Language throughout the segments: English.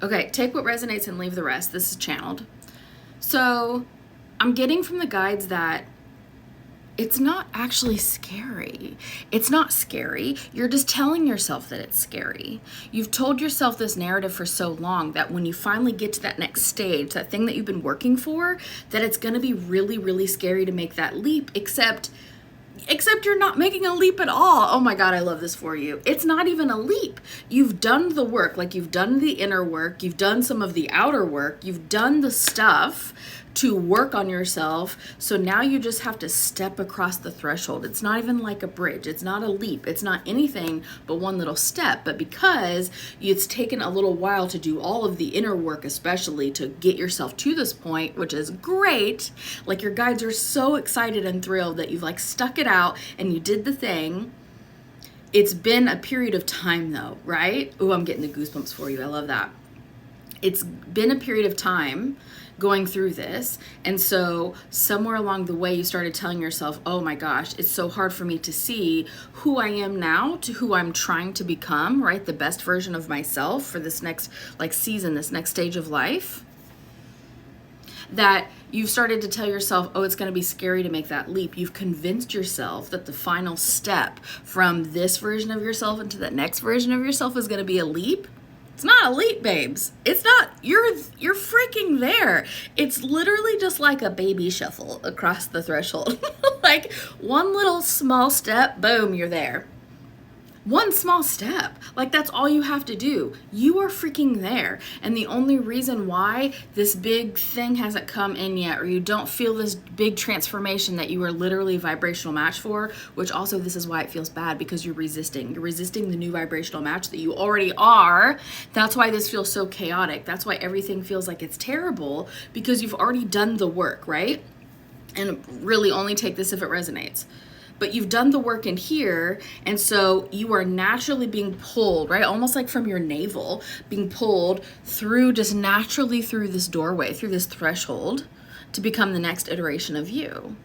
Okay, take what resonates and leave the rest. This is channeled. So I'm getting from the guides that it's not actually scary. It's not scary. You're just telling yourself that it's scary. You've told yourself this narrative for so long that when you finally get to that next stage, that thing that you've been working for, that it's going to be really, really scary to make that leap, except you're not making a leap at all. Oh my God, I love this for you. It's not even a leap. You've done the work, like you've done the inner work, you've done some of the outer work, you've done the stuff to work on yourself. So now you just have to step across the threshold. It's not even like a bridge. It's not a leap. It's not anything but one little step. But because it's taken a little while to do all of the inner work, especially to get yourself to this point, which is great. Like your guides are so excited and thrilled that you've like stuck it out and you did the thing. It's been a period of time though, right? Oh, I'm getting the goosebumps for you. I love that. It's been a period of time going through this. And so somewhere along the way, you started telling yourself, oh my gosh, it's so hard for me to see who I am now to who I'm trying to become, right? The best version of myself for this next like season, this next stage of life. That you've started to tell yourself, oh, it's going to be scary to make that leap. You've convinced yourself that the final step from this version of yourself into that next version of yourself is going to be a leap. It's not a leap, babes. It's not. You're freaking there. It's literally just like a baby shuffle across the threshold. Like one little small step, boom, you're there. One small step. Like that's all you have to do. You are freaking there. And the only reason why this big thing hasn't come in yet, or you don't feel this big transformation that you are literally a vibrational match for, which also this is why it feels bad, because you're resisting. You're resisting the new vibrational match that you already are. That's why this feels so chaotic. That's why everything feels like it's terrible, because you've already done the work, right? And really only take this if it resonates. But you've done the work in here, and so you are naturally being pulled, right? Almost like from your navel, being pulled through, just naturally through this doorway, through this threshold to become the next iteration of you.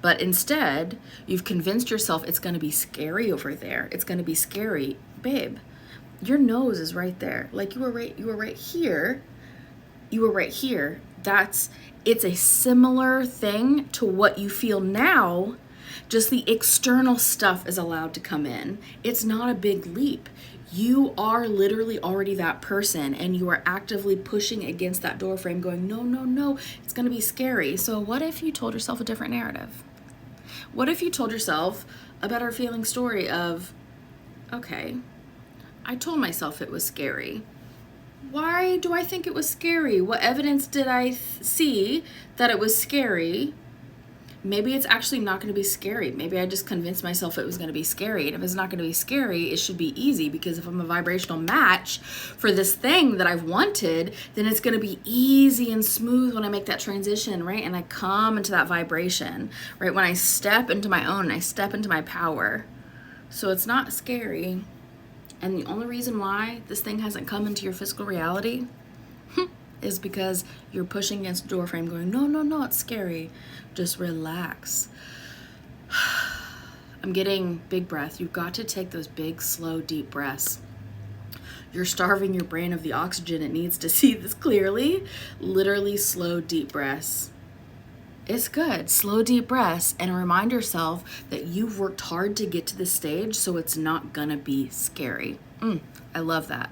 But instead, you've convinced yourself it's going to be scary over there. It's going to be scary. Babe, your nose is right there. Like you were right here. You were right here. It's a similar thing to what you feel now. Just the external stuff is allowed to come in. It's not a big leap. You are literally already that person, and you are actively pushing against that door frame going, no, no, no, it's going to be scary. So what if you told yourself a different narrative? What if you told yourself a better feeling story of, okay, I told myself it was scary. Why do I think it was scary? What evidence did I see that it was scary? Maybe it's actually not going to be scary. Maybe I just convinced myself it was going to be scary. And if it's not going to be scary, it should be easy, because if I'm a vibrational match for this thing that I've wanted, then it's going to be easy and smooth when I make that transition, right? And I come into that vibration, right? When I step into my own, I step into my power. So it's not scary. And the only reason why this thing hasn't come into your physical reality is because you're pushing against the door frame going, no, no, no, it's scary. Just relax. I'm getting big breath. You've got to take those big, slow, deep breaths. You're starving your brain of the oxygen it needs to see this clearly. Literally slow, deep breaths. It's good. Slow, deep breaths, and remind yourself that you've worked hard to get to this stage, so it's not gonna be scary. I love that.